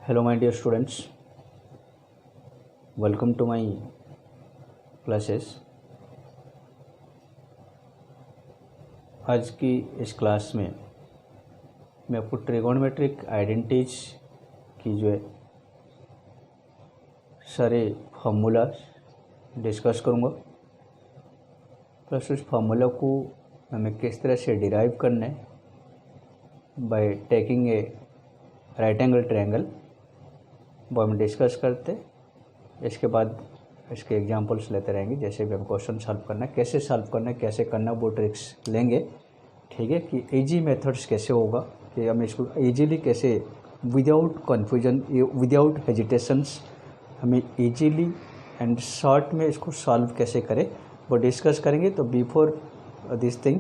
Hello my dear students, welcome to my classes। आज की इस क्लास में मैं आपको ट्रिगोनोमेट्रिक आइडेंटिटीज की जो है सारे फार्मूला डिस्कस करूँगा, प्लस उस फार्मूला को हमें किस तरह से डिराइव करना है by taking a right angle triangle, वो हम डिस्कस करते। इसके बाद इसके एग्जांपल्स लेते रहेंगे, जैसे भी हम क्वेश्चन सॉल्व करना है, कैसे सॉल्व करना है, कैसे करना है, वो ट्रिक्स लेंगे। ठीक है कि इजी मेथड्स कैसे होगा कि हम इसको इजीली कैसे विदाउट कन्फ्यूजन, विदाउट हेजिटेशंस हमें इजीली एंड शॉर्ट में इसको सॉल्व कैसे करें वो डिस्कस करेंगे। तो बिफोर दिस थिंग,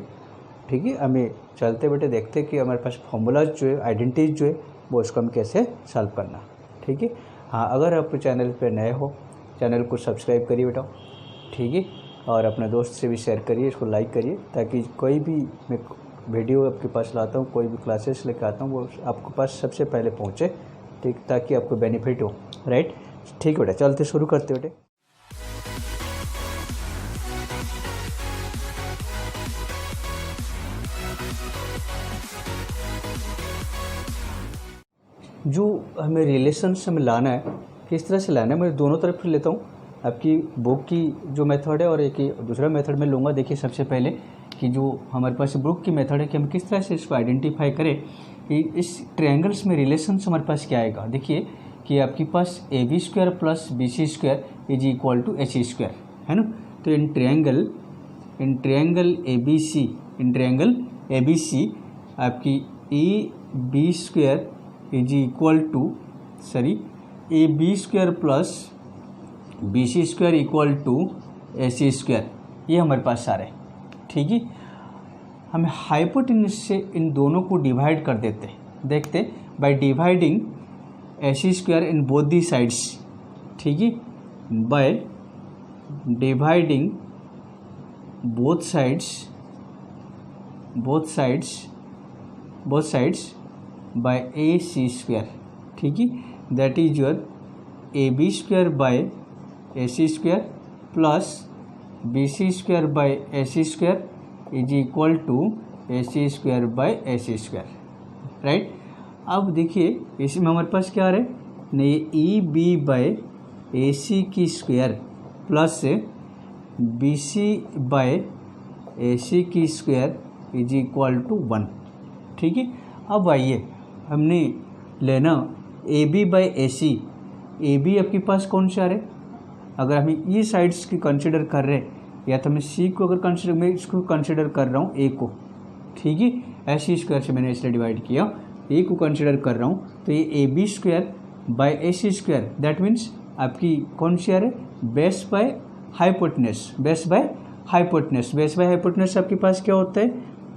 ठीक है, हमें चलते बैठे देखते कि हमारे पास फॉर्मूलाज जो है, आइडेंटिटीज जो है, वो इसको हम कैसे सॉल्व करना। ठीक है, हाँ, अगर आप चैनल पे नए हो, चैनल को सब्सक्राइब करिए बेटा। ठीक है, और अपने दोस्त से भी शेयर करिए, इसको लाइक करिए, ताकि कोई भी मैं वीडियो आपके पास लाता हूँ, कोई भी क्लासेस लेकर आता हूँ, वो आपके पास सबसे पहले पहुँचे, ठीक, ताकि आपको बेनिफिट हो। राइट, ठीक है बेटा, चलते शुरू करते बेटे। जो हमें रिलेशंस हमें लाना है, किस तरह से लाना है, मैं दोनों तरफ लेता हूँ। आपकी बुक की जो मेथड है और एक दूसरा मेथड में लूँगा। देखिए, सबसे पहले कि जो हमारे पास बुक की मेथड है कि हम किस तरह से इसको आइडेंटिफाई करें कि इस ट्रायंगल्स में रिलेशंस हमारे पास क्या आएगा। देखिए कि आपके पास AB² plus BC² is equal to AC², है ना। तो इन ट्रायंगल ABC आपकी AB² is equal to AB² plus BC² equal to AC², ये हमारे पास सारे। ठीक है, हमें हाइपोटेन्यूज से इन दोनों को डिवाइड कर देते। देखते by dividing AC² in both the sides. ठीक है, by dividing both sides by AC²। ठीक है, that is your AB² by AC² plus BC² by AC² is equal to AC² by AC²। Right, अब देखिए इसमें हमारे पास क्या आ रहा है, नहीं, EB by AC की square plus BC by AC की स्क्वायर इज इक्वल टू 1। ठीक है, अब आइए हमने लेना AB by AC। AB आपके पास कौन सा आ रहा है, अगर हम ये साइड्स की कंसिडर कर रहे हैं, या तो मैं C को अगर कंसिडर, मैं इसको कंसिडर कर रहा हूँ A को। ठीक है, AC² से मैंने इसलिए डिवाइड किया, A को कंसिडर कर रहा हूँ, तो ये AB² by AC², that means आपकी कौन सी आ रहा है, बेस बाय हाइपोटेनस आपके पास क्या होता है,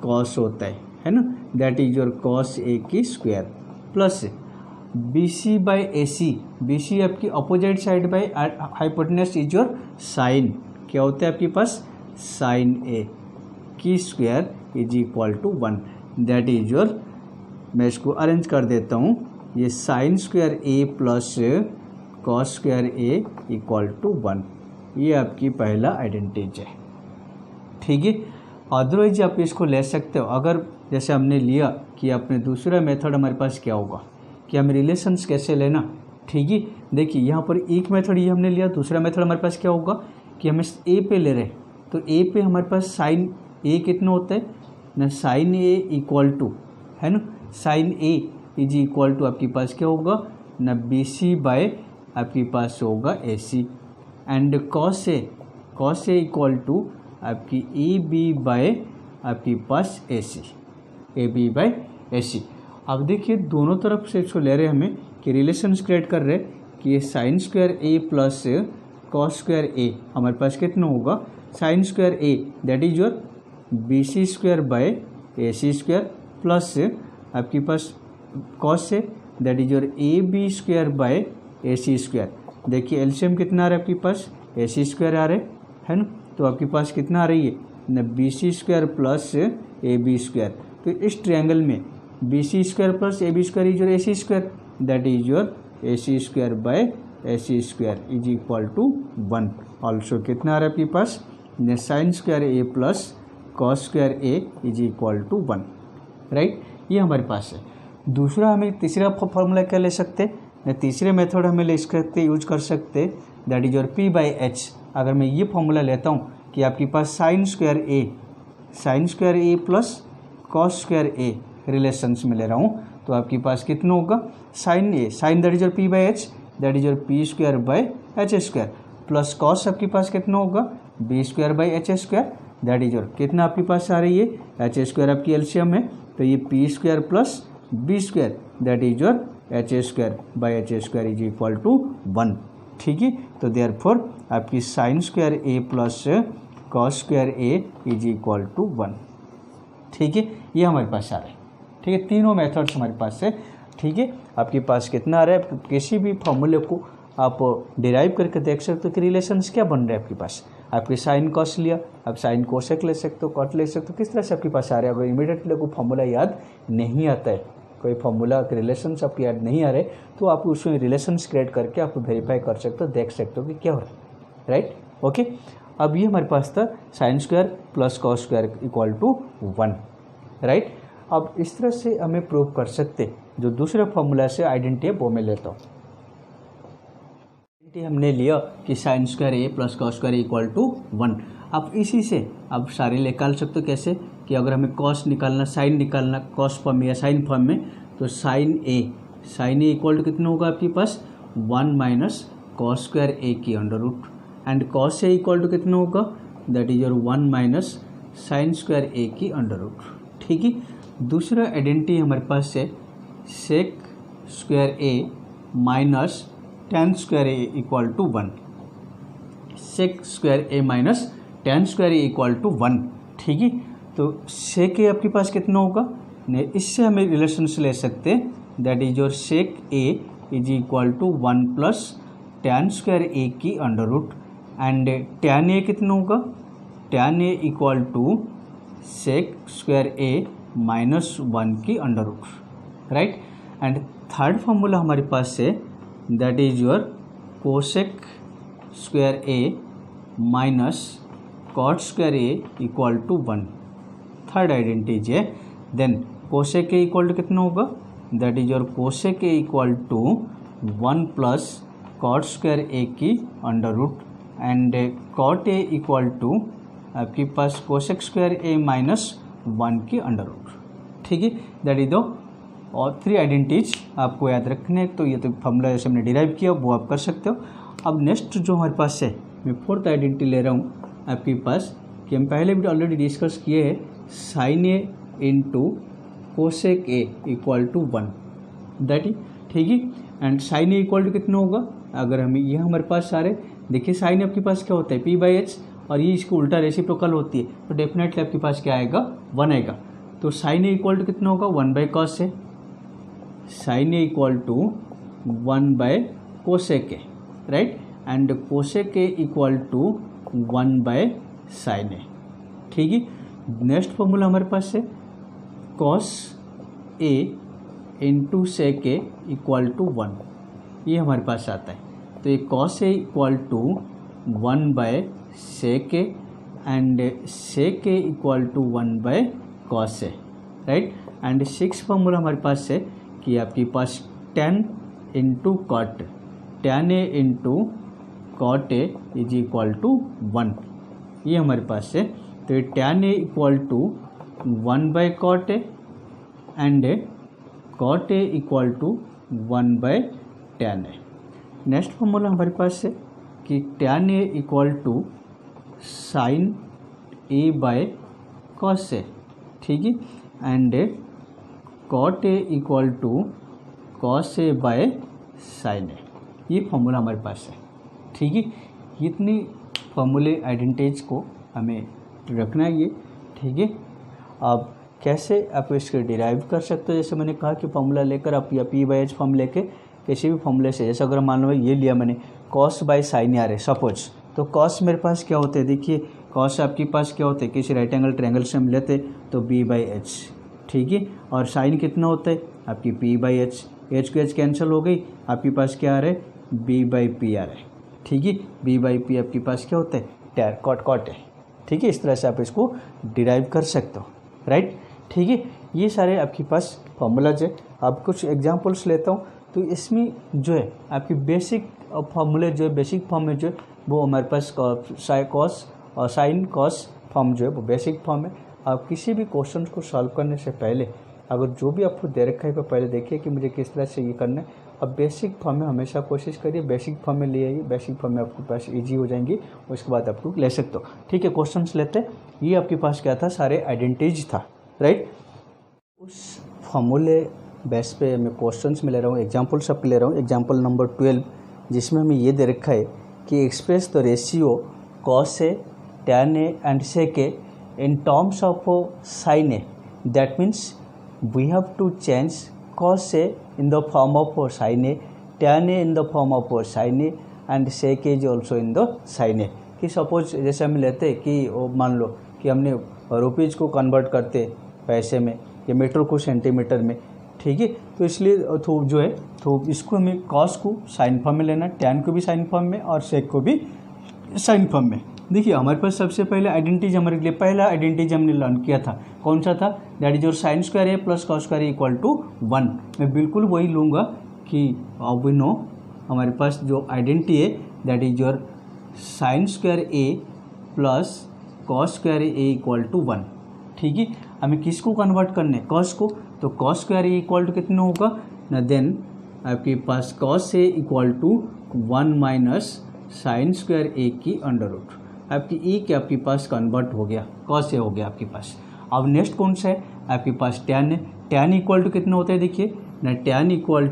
कॉस होता है ना, that is your cos A की square plus BC by AC, BC आपकी opposite side by hypotenuse is your sine, क्या होता है आपके पास, साइन A की square is equal to 1, that is your, मैं इसको अरेंज कर देता हूँ, ये sine square A plus cos square A equal to 1, ये आपकी पहला आइडेंटिटी है। ठीक है, अदरवाइज आप इसको ले सकते हो। अगर जैसे हमने लिया कि अपने दूसरा मेथड हमारे पास क्या होगा कि हमें रिलेशंस कैसे लेना। ठीक है, देखिए यहाँ पर एक मेथड ये हमने लिया, दूसरा मेथड हमारे पास क्या होगा कि हमें A पे ले रहे, तो A पे हमारे पास साइन A कितना होता है ना, साइन A इक्वल टू, है ना, sine A is equal to आपके पास क्या होगा ना, BC बाय आपके पास होगा AC, and cos A equal to आपकी AB बाय आपके पास AB बाय AC। अब देखिए दोनों तरफ से इसको ले रहे हैं हमें कि रिलेशंस क्रिएट कर रहे हैं कि ये sine square A plus cos square A हमारे पास कितना होगा, sine square A that is your BC² by AC² plus आपके पास cos A that is your AB² by AC²। देखिए एलसीएम कितना आ रहा है आपके पास, AC² आ रहा है ना, तो आपके पास कितना आ रही है ना, BC² प्लस AB²। तो इस ट्रायंगल में BC² plus AB² is your AC², that is your AC square by AC square is equal to 1। Also कितना आ रहा है आपके पास, sine square A plus cos square A is equal to 1, right. ये हमारे पास है। दूसरा हमें तीसरा फॉर्मूला क्या ले सकते हैं, तीसरे मेथड हमें ले सकते यूज कर सकते, that is your P by H. अगर मैं ये फॉर्मूला लेता हूँ कि आपके पास sine square A plus cos square A relations में ले रहा हूँ, तो आपके पास कितना होगा, sine A, sine that is your P by H, that is your P square by H square, plus cos आपके पास कितना होगा, B square by H square, that is your कितना आपके पास आ रही है, एच स्क्वायर आपकी एलसीएम है, तो ये P square plus B square that is your H square by H square is equal to 1, ठीक है। तो देयरफॉर आपकी sine square A plus cos square A is equal to 1, ठीक है। ये हमारे पास आ रहा है, ठीक है। तीनों मेथड्स हमारे पास है, ठीक है। आपके पास कितना आ रहा है, किसी भी फॉर्मूले को आप डिराइव करके देख सकते हो कि रिलेशंस क्या बन रहे हैं आपके पास। आपके साइन कॉस लिया, आप साइन कोसेक ले सकते हो, कॉट ले सकते हो, किस तरह से आपके पास आ रहा है। अगर इमीडिएटली कोई फॉर्मूला याद नहीं आता है, कोई फॉर्मूला के रिलेशंस आपको याद नहीं आ रहे, तो आप उसमें रिलेशंस क्रिएट करके आप वेरीफाई कर सकते हो, देख सकते हो कि क्या हो रहा है, राइट, ओके। अब ये हमारे पास था sine square plus cos square equal to 1, right. अब इस तरह से हमें प्रूव कर सकते, जो दूसरे फॉर्मूला से आइडेंटिटी है वो मैं लेता हूँ। हमने लिया कि sine square A plus cos square equal to 1। अब इसी से आप सारे निकाल सकते हो, कैसे कि अगर हमें कॉस निकालना, साइन निकालना कॉस फॉर्म में या साइन फॉर्म में, तो साइन A इक्वल टू कितना होगा आपके पास 1 माइनस कॉस स्क्वायर A की under root, and cos A equal to कितना होगा, that is your 1 minus sine square A की अंडर रूट, ठीक है। दूसरा आइडेंटिटी हमारे पास है sec square A minus tan square A equal to 1, sec square A minus tan square A equal to 1, ठीक है। तो सेक A आपके पास कितना होगा, नहीं, इससे हमें रिलेशंस ले सकते हैं, that is your sec A is equal to 1 plus tan square A की under root, and tan A कितना होगा, tan A equal to sec square A minus 1 की under root, right. And third formula हमारे पास है, that is your cosec square A minus cot square A equal to 1, third identity है। Then cosec A equal to कितना होगा, that is your cosec A equal to 1 plus cot square A की under root, and cot A equal to आपके पास cosec square A minus 1 की under root, ठीक है। That is दो और 3 आइडेंटिटीज आपको याद रखने, तो ये तो फॉर्मूला जैसे हमने डिराइव किया वो आप कर सकते हो। अब नेक्स्ट जो हमारे पास है, मैं फोर्थ आइडेंटिटी ले रहा हूँ आपके पास, कि हम पहले भी ऑलरेडी डिस्कस किए हैं, sine A into cosec A equal to 1, that ही, ठीक है। And sine A equal to कितना होगा, अगर हमें ये हमारे पास सारे देखिए, साइन आपके पास क्या होता है P बाई एच, और ये इसको उल्टा रेसिप्रोकल होती है, तो डेफिनेटली आपके पास क्या आएगा, 1 आएगा। तो साइन A इक्वल टू कितना होगा, 1 by cos A, sine A equal to 1 by cosec A, right, and cosec A equal to 1 by sine A, ठीक है। नेक्स्ट फॉर्मूला हमारे पास है cos A into sec A equal to 1, ये हमारे पास आता है। तो ये cos A equal to 1 by sec A, and sec A equal to 1 by cos A, right. And six formula हमारे पास है कि आपके पास tan into cot, tan A into cot A is equal to 1, ये हमारे पास है। तो ये tan A equal to 1 by cot A, and cot A equal to 1 by tan A। Next formula हमारे पास है कि tan A equal to sine A by cos A, ठीक है, and cot A equal to cos A by sine A, ये formula हमारे पास है, ठीक है। इतनी फॉर्मूले आइडेंटिटीज को हमें रखना है ये, ठीक है। अब कैसे आप इसके डिराइव कर सकते हो, जैसे मैंने कहा कि फॉर्मूला लेकर आप या P बाई एच फॉर्म लेके किसी भी फॉर्मूले से, जैसे अगर मान लो ये लिया मैंने कॉस बाय साइन आ रहे सपोज, तो कॉस मेरे पास क्या होते हैं, देखिए कॉस आपके पास क्या होते हैं, किसी राइट एंगल ट्रायंगल से हम लेते तो B बाई एच, ठीक है। और साइन कितना होता है आपकी P बाई एच एच को एच कैंसिल हो गई, आपके पास क्या आ रहा है बी बाई पी आ रहा है। ठीक है, बी बाई पी आपके पास क्या होता है टैन कॉट है। ठीक है, इस तरह से आप इसको डिराइव कर सकते हो, राइट। ठीक है, ये सारे आपके पास फॉर्मूलाज है। आप कुछ एग्जांपल्स लेता हूँ, तो इसमें जो है आपकी बेसिक फॉर्मूले जो है, बेसिक फॉर्म में जो है वो हमारे पास कॉस और साइन कॉस फॉर्म जो है वो बेसिक फॉर्म है। आप किसी भी क्वेश्चन को सॉल्व करने से पहले अगर जो भी आपको दे रखा है तो पहले देखिए कि मुझे किस तरह से ये करना है। अब बेसिक फॉर्म में हमेशा कोशिश करिए, बेसिक फॉर्म में ले आइए, बेसिक फॉर्म में आपके पास इजी हो जाएंगी, उसके बाद आप लोग ले सकते हो। ठीक है, क्वेश्चंस लेते हैं। ये आपके पास क्या था, सारे आइडेंटिटीज था, राइट। उस फॉर्मूले बेस पे मैं क्वेश्चंस में ले रहा हूँ, एग्जाम्पल्स आपके ले रहा हूँ। एग्जाम्पल नंबर 12 जिसमें हमें ये दे रखा है कि express the ratio cos A tan a and sec a in terms of sin a. That means we have to change cos a in the form of sin a, tan a in the form of sin a and sec a is also in the sin a. कि suppose जैसे हम लेते हैं कि मान लो कि हमने rupees को कन्वर्ट करते पैसे में या मीटर को सेंटीमीटर में, ठीक है। तो इसलिए तो जो है तो इसको हमें कॉस को साइन फॉर्म में लेना, टैन को भी साइन फॉर्म में और सेक को भी साइन फॉर्म में। देखिए हमारे पास सबसे पहले आइडेंटिटी हमारे लिए पहला आइडेंटिटी हमने लर्न किया था, कौन सा था, that is your sine square A plus cos square equal to 1। मैं बिल्कुल वही लूँगा कि वी नो हमारे पास जो आइडेंटिटी है that is your sine square A plus cos square A equal to 1। ठीक है, हमें किसको कन्वर्ट करना है, कॉस को, तो cos square A equal to कितना होगा ना, देन आपके पास cos A equal to 1 minus sine square A की अंडर रूट। आपकी ई के आपके पास कन्वर्ट हो गया, कॉस ए हो गया आपके पास। अब नेक्स्ट कौन सा है, आपके पास टैन है। टैन इक्वल टू कितना होता है, देखिए ना, टैन इक्वल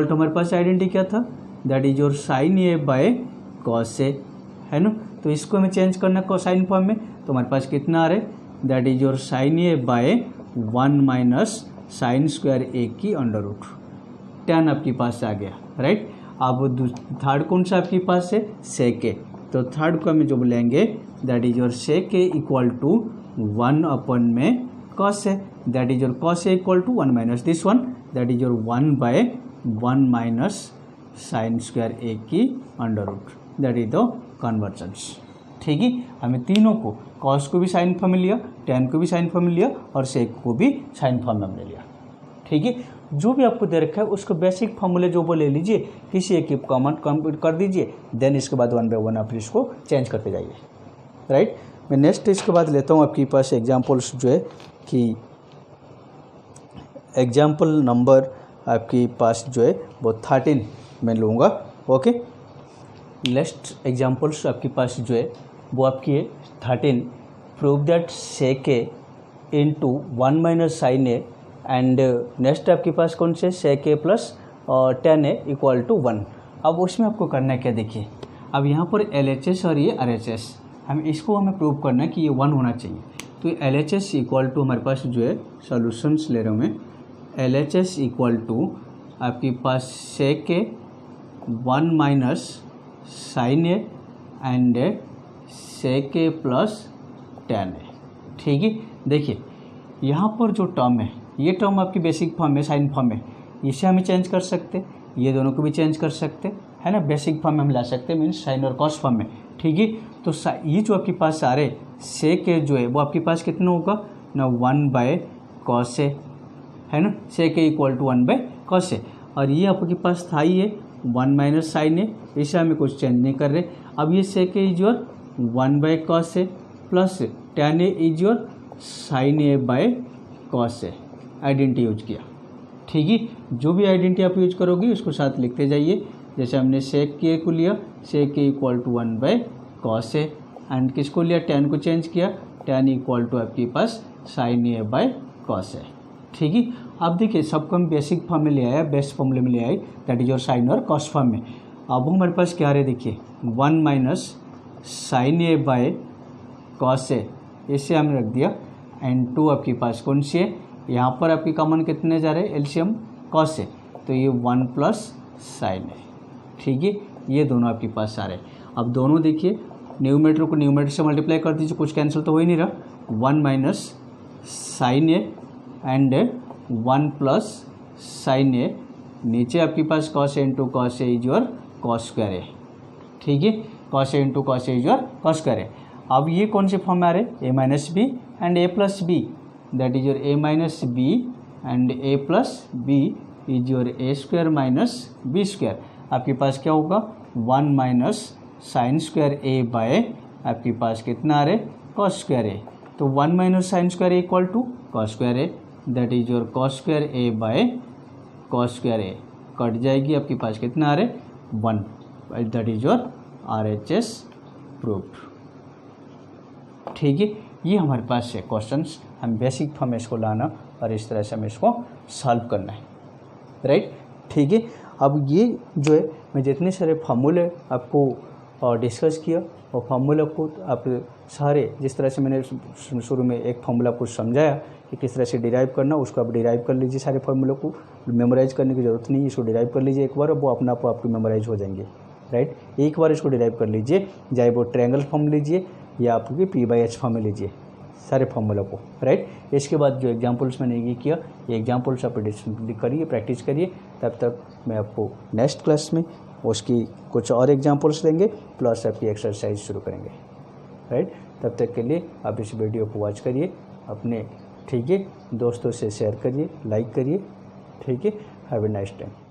टू हमारे पास आइडेंटिटी क्या था, that is your sine A by cos A, है ना। तो इसको हमें चेंज करना कोसाइन फॉर्म में, तो हमारे पास कितना आ रहा है, that is your sine A by 1 minus sine square A की अंडर रूट। टैन आपके पास आ गया, राइट। अब थर्ड कौन सा आपके पास है, सेक ए। तो थर्ड को हमें जो बोलेंगे that is your sec A equal to 1 अपन में कॉस है, that is your cos A equal to 1 minus this one, that is your 1 by 1 minus sine square A की under root, that is the convergence. ठीक है, हमें तीनों को, cos को भी साइन फॉर्म में लिया, टैन को भी साइन फॉर्म में लिया और सेक को भी साइन फॉर्म में हमने लिया। ठीक है, जो भी आपको दे रखा है उसको बेसिक फॉर्मूले जो वो ले लीजिए, किसी एक की कॉमन कंप्लीट कर दीजिए, देन इसके बाद 1 बाय 1 आप इसको चेंज करते जाइए, राइट। मैं नेक्स्ट इसके बाद लेता हूँ आपके पास एग्जांपल्स जो है कि एग्जांपल नंबर आपके पास जो है वो 13 मैं लूँगा, ओके। नेक्स्ट एग्जांपल्स आपके पास जो है वो आपकी है 13, prove that sec A into 1 minus sine A and next आपके पास कौन से, sec A plus tan A equal to 1। अब उसमें आपको करना है क्या, देखिए अब यहाँ पर LHS और ये RHS, हमें प्रूव करना है कि ये 1 होना चाहिए। तो ये LHS इक्वल टू हमारे पास जो है सॉल्यूशंस ले रहा हूँ मैं, LHS इक्वल टू आपके पास sec A 1 minus sine A and sec A plus tan A. ठीक है, देखिए यहाँ पर जो टर्म है, ये टर्म आपकी बेसिक फॉर्म में, साइन फॉर्म में, इसे हमें चेंज कर सकते, ये दोनों को भी चेंज कर सकते, है ना। बेसिक फॉर्म में हम ला सकते हैं, मीन्स साइन और कॉस फॉर्म में। ठीक है, तो ये जो आपके पास आ रहे सेक ए जो है वो आपके पास कितना होगा ना, 1 बाय कॉस ए, है ना, सेक A equal to 1 by cos ए। और ये आपके पास था ही है 1 माइनस साइन ए, इसे हमें कुछ चेंज नहीं कर रहे। अब ये sec A is your 1 by cos A plus tan A is your sine A by cos A, identity use किया। ठीक है, जो भी आइडेंटिटी आप यूज करोगे उसको साथ लिखते जाइए। जैसे हमने सेक ए को लिया, sec A equal to 1 by cos A, and किसको लिया, टैन को चेंज किया, टैन इक्वल टू आपके पास साइन ए बाय कॉस ए। ठीक है, अब देखिए सबको हम बेसिक फॉर्म में ले आया, बेस्ट फॉर्मूले में ले आए, दैट इज योर साइन और कॉस फॉर्म में। अब हमारे पास क्या रहे, देखिए 1 minus sine A by cos A, इसे हमने रख दिया, एंड 2 आपके पास कौन सी है, यहाँ पर आपकी कॉमन कितने जा रहे हैं, एलसीएम कॉस है, तो ये 1 प्लस साइन है। ठीक है, ये दोनों आपके पास आ रहे हैं। अब दोनों देखिए न्यूमरेटर को न्यूमरेटर से मल्टीप्लाई कर दीजिए, कुछ कैंसिल तो हो ही नहीं रहा, 1 minus sine A and 1 plus sine A, नीचे आपके पास cos A into cos A is your cos square A, ठीक है, cos A into cos A is your cos square A. अब ये कौन से फॉर्म में आ रहे हैं, A minus B and A plus B, that is your A minus B and A plus B is your A square minus B square. आपके पास क्या होगा, 1 minus sine square A bye आपके पास कितना आ रहा है, कॉस स्क्वायर ए। तो 1 minus sine square A equal to cos square A, that is your cos square A by cos square A, cut जाएगी, आपके पास कितना आ रहा है 1, that is your RHS proved, ठीक है। ये हमारे पास है क्वेश्चंस, हम बेसिक फॉर्म में इसको लाना और इस तरह से हमें इसको सॉल्व करना है, राइट, ठीक है। अब ये जो है मैं जितने सारे फार्मूले आपको डिस्कस किया और फार्मूला को आप सारे, जिस तरह से मैंने शुरू में एक फार्मूला को समझाया कि किस तरह से डिराइव करना, उसको आप डिराइव कर लीजिए। सारे फार्मूले को मेमोराइज करने की ज़रूरत नहीं है, इसको डिराइव कर लीजिए एक बार, वो अपना आप आपको मेमोराइज हो जाएंगे, राइट। एक बार इसको डिराइव कर लीजिए, चाहे वो ट्रायंगल फॉर्म लीजिए या आपकी P/H फॉर्म में लीजिए सारे फार्मूला को, राइट। इसके बाद जो एग्जांपल्स मैंने ये किया, ये एग्जांपल्स आप करिए, प्रैक्टिस करिए। तब तक मैं आपको नेक्स्ट क्लास में उसकी कुछ और एग्जांपल्स लेंगे, प्लस आपकी एक्सरसाइज शुरू करेंगे, राइट। तब तक के लिए आप इस वीडियो को वॉच करिए अपने, ठीक है, दोस्तों से शेयर करिए, लाइक करिए, ठीक है। Have a nice time.